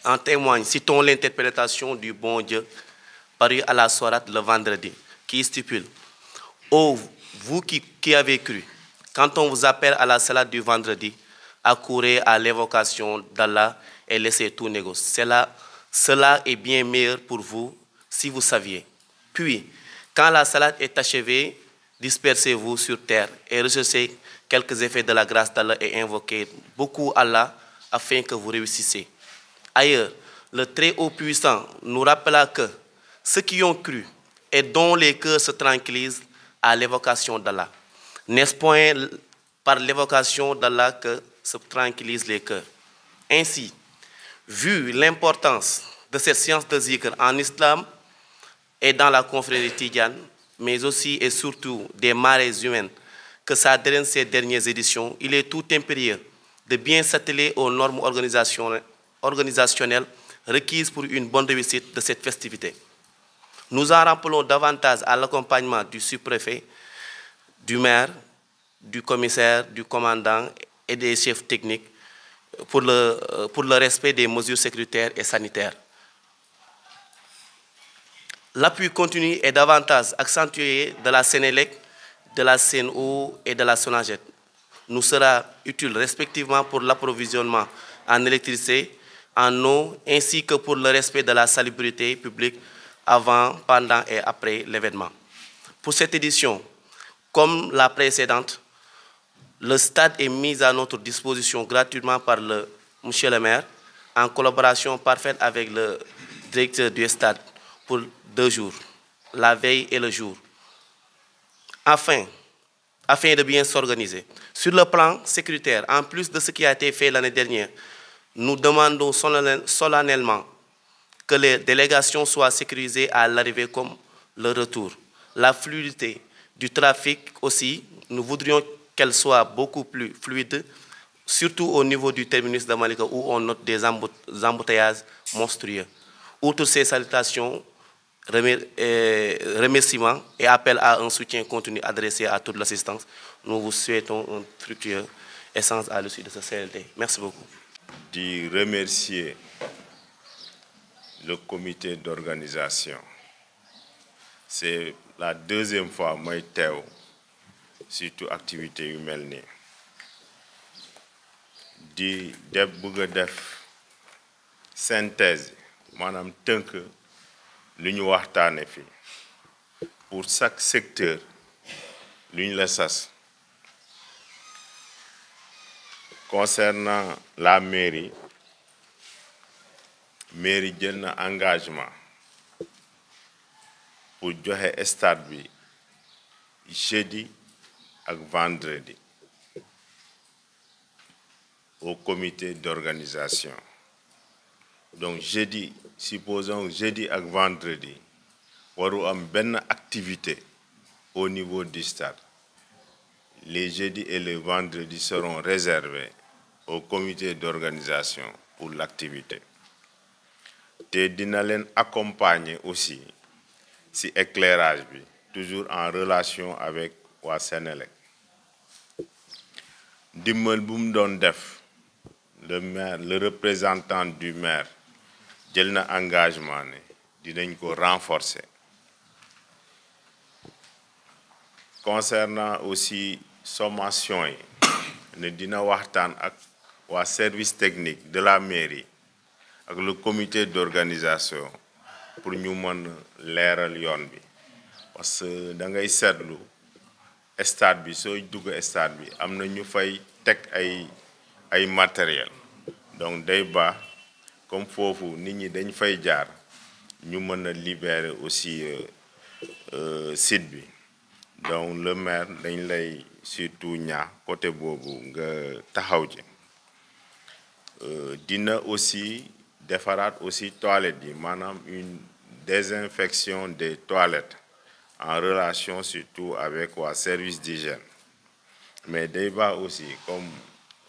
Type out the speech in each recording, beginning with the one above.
En témoigne, citons l'interprétation du bon Dieu parue à la sourate le vendredi, qui stipule: ô vous qui avez cru, quand on vous appelle à la salade du vendredi, accourez à l'évocation d'Allah et laissez tout négocier. Cela est bien meilleur pour vous si vous saviez. Puis, quand la salade est achevée, dispersez-vous sur terre et recherchez quelques effets de la grâce d'Allah et invoquez beaucoup Allah afin que vous réussissiez. Ailleurs, le Très-Haut-Puissant nous rappela que ceux qui ont cru et dont les cœurs se tranquillisent à l'évocation d'Allah. N'est-ce point par l'évocation d'Allah que se tranquillisent les cœurs? Ainsi, vu l'importance de cette science de zikr en islam et dans la confrérie tidjane, mais aussi et surtout des marées humaines que ça draine ces dernières éditions, il est tout impérieux de bien s'atteler aux normes organisationnelles requises pour une bonne réussite de cette festivité. Nous en rappelons davantage à l'accompagnement du sous-préfet, du maire, du commissaire, du commandant et des chefs techniques pour le respect des mesures sécuritaires et sanitaires. L'appui continu est davantage accentué de la Sénélec, de la CNO et de la SONAGED. Nous sera utile respectivement pour l'approvisionnement en électricité, en eau, ainsi que pour le respect de la salubrité publique avant, pendant et après l'événement. Pour cette édition, comme la précédente, le stade est mis à notre disposition gratuitement par monsieur le maire, en collaboration parfaite avec le directeur du stade pour 2 jours, la veille et le jour, afin de bien s'organiser. Sur le plan sécuritaire, en plus de ce qui a été fait l'année dernière, nous demandons solennellement que les délégations soient sécurisées à l'arrivée comme le retour. La fluidité du trafic aussi, nous voudrions qu'elle soit beaucoup plus fluide, surtout au niveau du terminus de Malika où on note des embouteillages monstrueux. Outre ces salutations, remerciements et appel à un soutien continu adressé à toute l'assistance, nous vous souhaitons un fructueux échange à l'issue de ce CLD. Merci beaucoup. De remercier le comité d'organisation. C'est la 2e fois que je suis surtout activité humaine. Di def synthèse manam teunk luñu waxtane fi pour chaque secteur luñ la sas. Concernant la mairie jël na engagement pour joxe stade bi jeudi ak vendredi au comité d'organisation. Donc jeudi, supposons jeudi et vendredi, waru am benn activité au niveau du stade. Les jeudis et les vendredis seront réservés au comité d'organisation pour l'activité. Et dina len accompagner aussi si éclairage bi, toujours en relation avec wa Sénélec. Dimbal bu mu doon def le maire, le représentant du maire, jël na engagement ne dinañ ko renforcer. Concernant aussi sommation yi, ne dina waxtaan ak waa service technique de la mairie ak le comité d'organisation pour ñu mën leeral yoon bi, parce que da ngay seetlu stade bi sooy dugg stade bi am na ñu fay teg ay matériel. Donc day baax comme foofu nit ñi dañ fay jaar ñu mën a libérer aussi site bi. Donc le maire dañ lay surtout ñaax côté boobu nga taxaw ci. Dina aussi defaraat aussi toilettes yi, maanaam une désinfection des toilettes en relation surtout avec waa service d'hygiène. Mais day baax aussi comme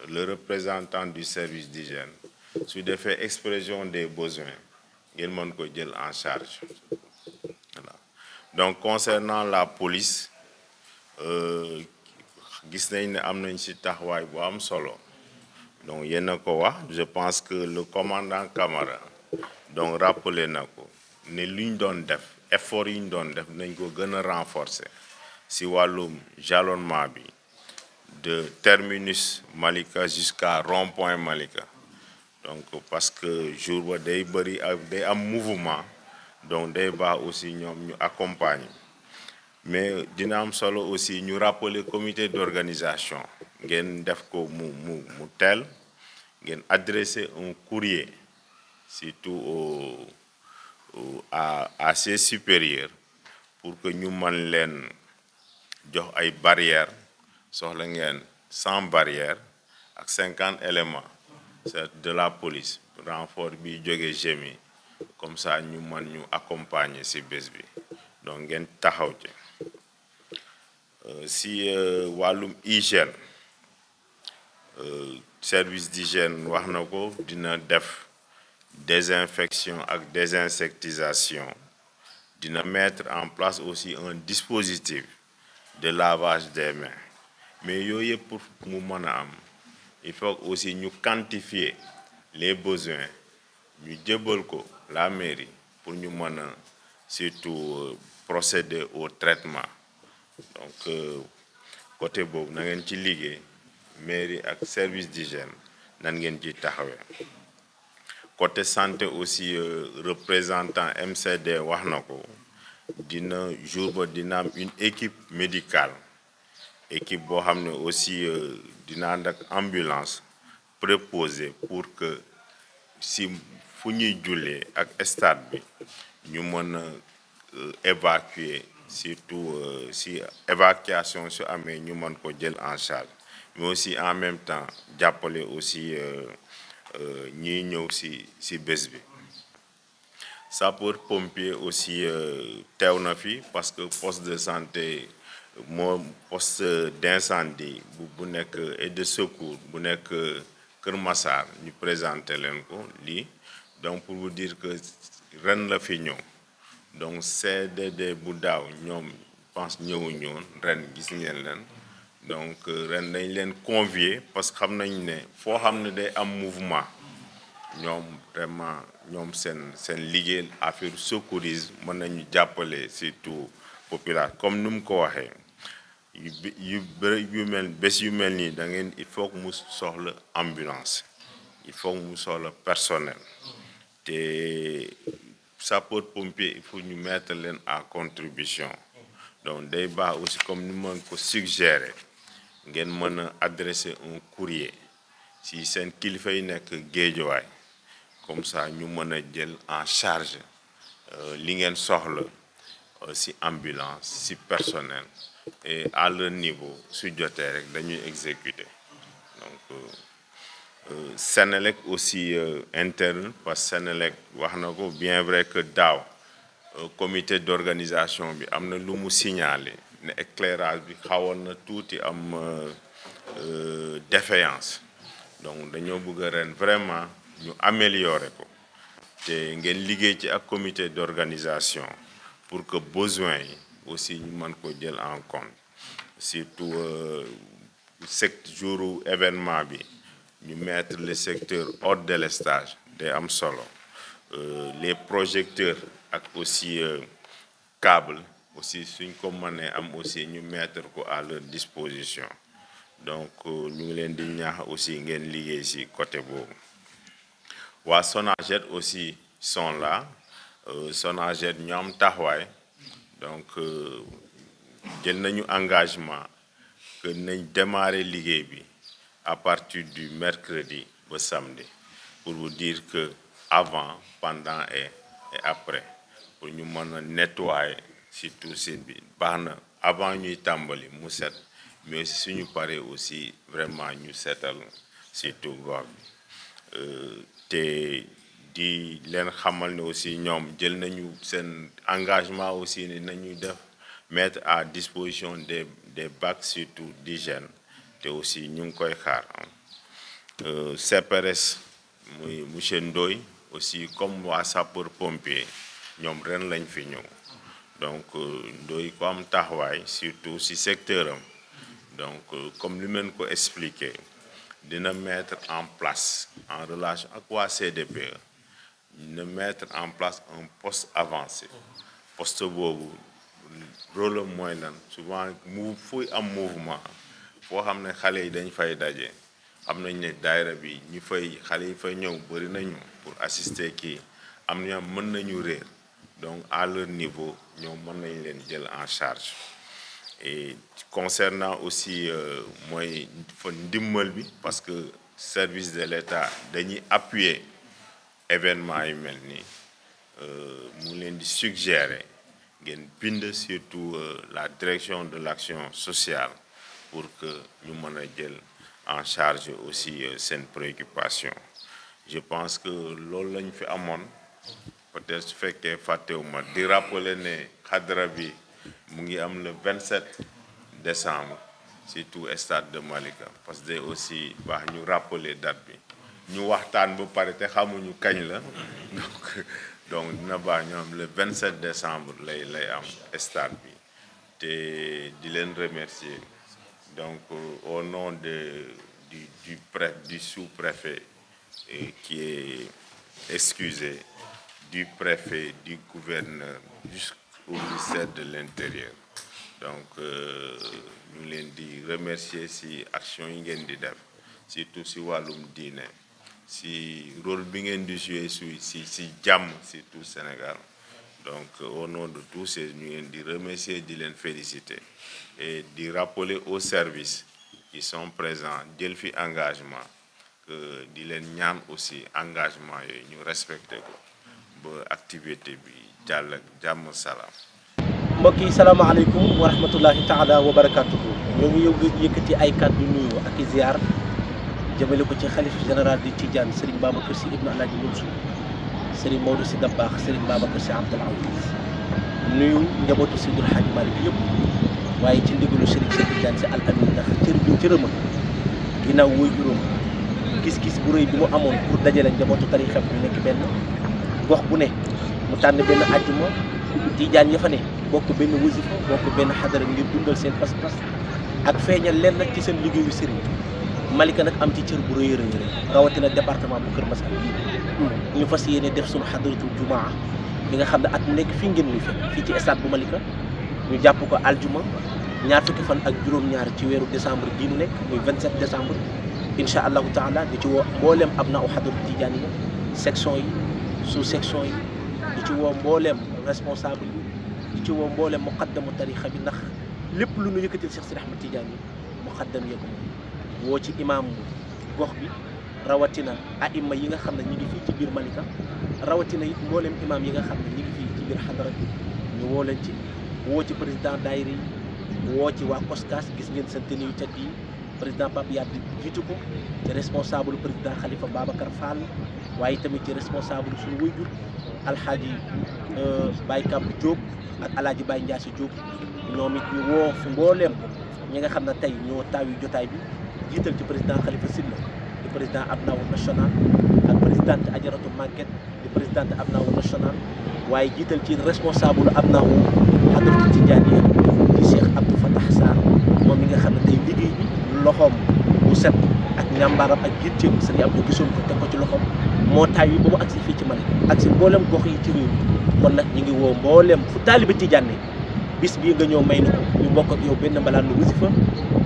le représentant du service d'hygiène, su defee expression des besoins, ngeen mën ko jël en charge. Voilà. Donc concernant la police, gis nañ ne am nañ ci taxawaay bu am solo. Donc yéen a ko wax, je pense que le commandant Camara donc rappeler na ko ne lu ñu doon def effort yi ñu doon def nañ ko gën a renforcer si wàllum jalonnement bi de terminus Malika jusqu'à rond-point Malika donc parce que jour ba day bëri ak day am mouvement donc day baax aussi ñoom ñu accompagner mais dina am solo aussi ñu rappeler comité d'organisation ngeen def ko mu teel ngeen adresser un courrier surtout à ses supérieurs pour que ñu mën leen jox ay barrières soxla ngeen 100 barrières ak 50 éléments de la police renfort bi jóge GMI comme ça ñu mën ñu accompagner ci bés bi donc ngeen taxaw ci si wàllum hygiène service d'hygiène wax na ko dina def désinfection ak désinsectisation dina mettre en place aussi un dispositif de lavage des mains mais yooyu yëpp pour mu mën a am il faut aussi ñu quantifier les besoins ñu jëbal ko la mairie pour ñu mën a surtout procéder au traitement donc côté boobu na ngeen ci liggéey mairie ak service d'hygiène nan ngeen ci taxawee côté santé aussi représentant MCD wax na ko dina jour ba dina am une équipe médicale équipe boo xam ne aussi dina ànd ak ambulance préposée pour que si fu ñuy jullee ak stade bi ñu mën a évacuer surtout si évacuation su amee ñu mën ko jël en charge mais aussi en même temps jàppale aussi ñiy ñëw si bés bi sapeur pompier aussi teew na fi parce que poste de santé moo poste d'incendie bu nekk et de secours bu nekk Kër Massar ñu présenté leen ko lii donc pour vous dire que ren la fi ñëw donc CDD bu daaw ñoom pense ñëwuñu woon ren gis ngeen leen donc ren dañ leen convier parce que xam nañ ne foo xam ne day am mouvement ñoom vraiment ñoom seen liggéey affaire secourisme mën nañu jàppale surtout population comme nu mu ko waxee yu mel nii da ngeen il faut que mu soxla ambulance il faut que mu soxla personnel te sapeur pompier il faut ñu mettre leen à contribution donc day baax aussi comme ni mën ko suggérer ngeen mën a adresser un courrier si seen kilifa yi nekk Géejawaay comme ça ñu mën a jël en charge li ngeen soxla si ambulance si personnel et à leur niveau su jotee rek dañuy exécuter donc Sénélec aussi interne parce que Sénélec wax na ko bien vrai que daaw comité d'organisation bi am na lu mu signalé ne éclairage bi xawoon na tuuti am défaillance donc dañoo bëgg a ren vraiment ñu améliorer ko te ngeen liggéey ci ak comité d'organisation pour que besoin yi aussi ñu mën ko jël en compte surtout jour événement bi ñu mettre le secteur hors délestage day am solo les projecteurs ak aussi câble aussi suñ ko mënee am aussi ñu mettre ko à leur disposition donc ñu ngi leen di ñaax aussi ngeen liggéey ci côté boobu waa Sonaged aussi sont là Sonaged ñu am taxawaay donc jël nañu engagement que nañ démarrer liggéey bi à partir du mercredi ba samedi pour vous dire que avant pendant et après pour ñu mën a nettoyer surtout site bi baax na avant ñuy tàmbali mu set mais suñu paree aussi vraiment ñu setal surtout gox bi te di leen xamal ne aussi ñoom jël nañu seen engagement aussi ne nañu def mettre à disposition des bacs surtout d'hygiène te aussi ñu ngi koy xaar CPRS muy monsieur Ndoye aussi comme waa sapeur pompier ñoom ren lañ fi ñëw donc Ndoye ko am taxawaay surtout ci secteur am donc comme li meen ko expliquer dina mettre en place en relation ak waa CDPE de mettre en place un poste avancé poste boobu rôle mooy lan souvent fuy am mouvement foo xam ne xale yi dañ fay daje xam nañ ne daayira bi ñu fay xale yi fay ñëw bëri nañu pour assister kii am na mën nañu réer donc à leur niveau ñoom mën nañ leen jël en charge et concernant aussi mooy fa ndimbal bi parce que service de l'État dañuy appuyer événement yu mel nii mu leen di suggérer ngeen bind surtout la direction de l'action sociale pour que ñu mën a jël en charge aussi seen préoccupation je pense que loolu lañ fi amoon peut-être su fekkee fàttewuma di rappeler ne xadra bi mu ngi am le 27 décembre surtout stade de Malika parce que aussi baax ñu rappeler date bi ñu waxtaan ba pare te xamuñu kañ la donc dina baax ñu am le 27 décembre lay am stade bi te di leen remercier donc au nom du sous-préfet qui est excusé du préfet du gouverneur jusqu'au ministère de l'Intérieur donc ñu leen di remercier ci action yi ngeen di def surtout ci wàllum diine ci rôle bi ngeen di jouer ci jàmm ci tout Sénégal donc au nom de tous ces ñu ngeen di remercier di leen féliciter et di rappeler aux services qui sont présents jël fi engagement que di leen ñaan aussi engagement yooyu ñu respecter ko ba activité bi jàll ak jàmm salaam. mbokk yi salaamaaleykum wa rahmatullahi taala wa barakatuhu ñoo ngi yëkkati ay kàddu nuyu ak ziar jëmale ko ci xalif général di Tidiane Serigne Babacar Sy ibn Alhaji Mansour Serigne Maodo Sy Dabakh Serigne Babacar Sy Abdoul Aziz nuyu njabootu Seydil Hadji Malick yëpp waaye ci ndigalu Serigne Cheikh Tidiane Sy Al Amine ndax cër bi cërëma ginnaaw woy juróom gis-gis bu rëy bi mu amoon pour dajale njabootu tarixa bi nekk benn gox bu ne mu tànn benn àjjuma Tidiane ya fa ne bokk benn wasifa bokk benn xadara ngir dundal seen pas-pas ak feeñal leen nag ci seen liggéeyu sëriñ Malika nag am ci cër bu rëy rëy rawatina département bu Kër Massar ñu fas yéene def suñu xadaratul jumaa bi nga xam ne at mu nekk fii ngeen ñu fii ci stade bu Malika ñu jàpp ko aljuma ñaar fukki fan ak juróom-ñaar ci weeru décembre bii nu nekk muy 27 décembre incha allahu taala di ci woo mbooleem ab na u xadaratu tijaan yi section yi sous section yi di ci woo mbooleem responsable yi di ci woo mbooleem muqaddamu tarixa bi ndax lépp lu nu yëkkatil Cheikh Sidi Ahmed Tidiane yi muqaddam yee ko moom woo ci imam gox bi rawatina aima yi nga xam ne ñi ngi fii ci biir Malika rawatina it mbooleem imam yi nga xam ne ñi ngi fii ci biir xadara bi ñu woo leen ci woo ci président daayira yi woo ci waa COSCAS gis ngeen seen tenue yu tedd yi président Pape Yade jiitu ko ci responsable président Khalifa Babacar Fall waaye tamit ci responsable suñu wayjur alxaaji Baye Kamp Diop ak alaaji Baye Ndiasse Diop ñoom it ñu woo fi mbooleem ñi nga xam ne tey ñoo taawi jotaay bi jiital ci président Khalifa Silla di président Abnaou national ak présidente Adjaratou Maguette di présidente Abnaou national waaye jiital ci responsable Abnaou Hadratou Tidiane di Cheikh Abdou Fatah Sarr moom mi nga xam ne tey liggéey bi loxoom bu set ak ñàmbaaram ak gitteem sëriñ Abdou gisoon ko teg ko ci loxoom moo taay yi ba mu agsi fii ci Malika ak si mboolem gox yi ci réew mi kon nag ñu ngi woo mboolem fu taalibe Tidiane bis bii nga ñëw may na ko ñu bokk ak yow benn mbalaanu wasifa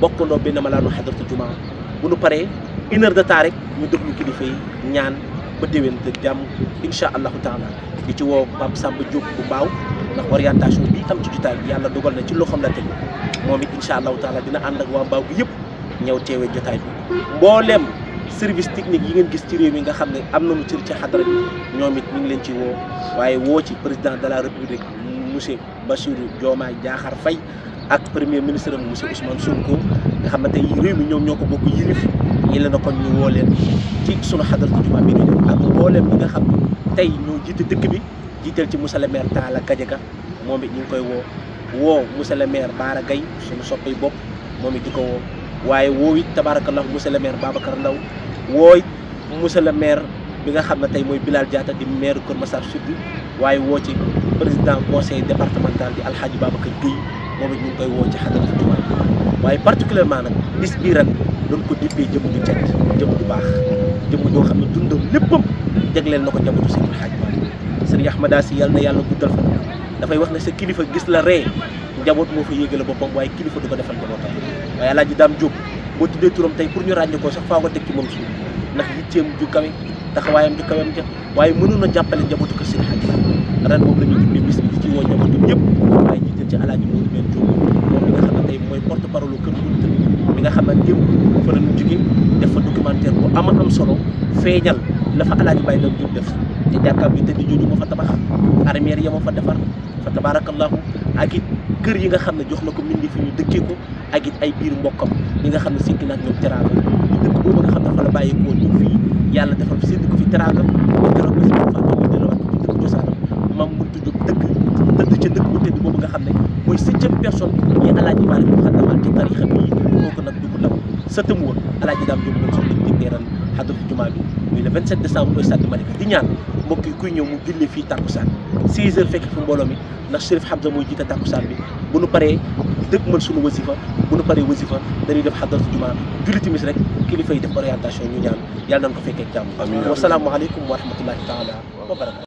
bokkandoo benn mbalaanu xadaratu jumaa bu nu paree 1 heure de temps rek ñu déglu kilifa yi ñaan ba déwén te jàmm incha allahu taala di ci woo Pape Samba Diop bu mbaaw ndax orientation bi am ci jotaay bi yàlla dogal na ci loxoom la teg moom it incha allahu taala dina ànd ak waa mbaaw gi yëpp ñëw teewee jotaay bi mbooleem service technique yi ngeen gis ci réew mi nga xam ne am nañu cër ci xadara bi ñoom it ñu ngi leen ci woo waaye woo ci président de la république monsieur Bassirou Diomaye Diakhar Faye ak premier ministre am monsieur Ousmane Sonko nga xam ne tey réew mi ñoom ñoo ko bokk yilif yi la na kon ñu woo leen ci sunu xadaratu jumaa bi ñu def ak mbooleem ñi nga xam ne tey ñoo jiite dëkk bi jiital ci monsieur le maire Talla Gadiaga moom it ñu ngi koy woo monsieur le maire Bara Gaye suñu soppay bopp moom it di ko woo waaye woo it tabarakallah monsieur le maire Babacar Ndaw woo it monsieur le maire bi nga xam ne tey mooy Bilal Diatta di maire Kër Massar Sud waaye woo ci président conseil départemental di Alhaji Babacar Gueye moom it ñu ngi koy woo ci xadaratu jumaa waaye particulièrement nag bis bii ren doon ko dippee jëmm ju tedd jëmm ju baax jëmm joo xam ne dundam léppam jagleel na ko njabootu Seydi Hadji Malick sëriñ Ahmada Si yàlla na yàlla guddal fa dafay wax ne sa kilifa gis la ree njaboot moo fa yéegale boppam waaye kilifa du ko defal njabootam waaye Alaaji Daam Jóob boo tuddee turam tey pour ñu ràññee ko sax faa ko teg ci moom suuf ndax yitteem ju kawe taxawaayam ju kawem ja waaye mënoon a jàppale njabootu ko Seydi Hadji Malick ren moom la ñu tuddee bis bi di ci woo njabootu ñëpp waaye jiital ci Alaaji Moodu Mbeen Jóob moom mi nga xam ne tey mooy porte parole kër Kounta mi nga xam ne démb fa la ñu jóge def fa documentaire bu am solo feeñal la fa Alaaji Baye Daam Jóob def te jàkkaam bi tëdd jooju moo fa tabax armeer ya moo fa defar fa tabarakallahu ak it kër yi nga xam ne jox na ko mindi fi ñu dëkkee ko ak it ay biir mbokkam yi nga xam ne sikki naag ñoom teraanga ñu dëkk boobu nga xam ne fa la bàyyeekoo ñëw fii yàlla defal sédd ko fi teraanga ba keroog bés bu fàtte ñu delluwaat ko ci dëkk cosaanam mam mëntu jóg dëkk tëdd ca dëkk bu tëdd boobu nga xam ne mooy 7e personne yi Alaaji Maalik mu xaddamal ci tariixa bi kooku nag du ko law sëtam woon Alaaji Daam Jóob moom suñu diggee ren xadratu jumaa bi muy le 27 décembre au stade Malika di ñaan mbokk yi kuy ñëw mu julli fii tàkkusaan 6 heures fekk fi mbooloo mi ndax Chérif Hamza mooy jiite tàkkusaan bi bu nu paree dëgg mën suñu wasifa bu nu paree wasifa dañuy def xadratu jumaa julli timis rek kilifa yi def orientation ñu ñaan yàlla nañ ko fekkee ak jàmm. amiin wa salaamu aleykum wa rahmatullahi taala wa barakatu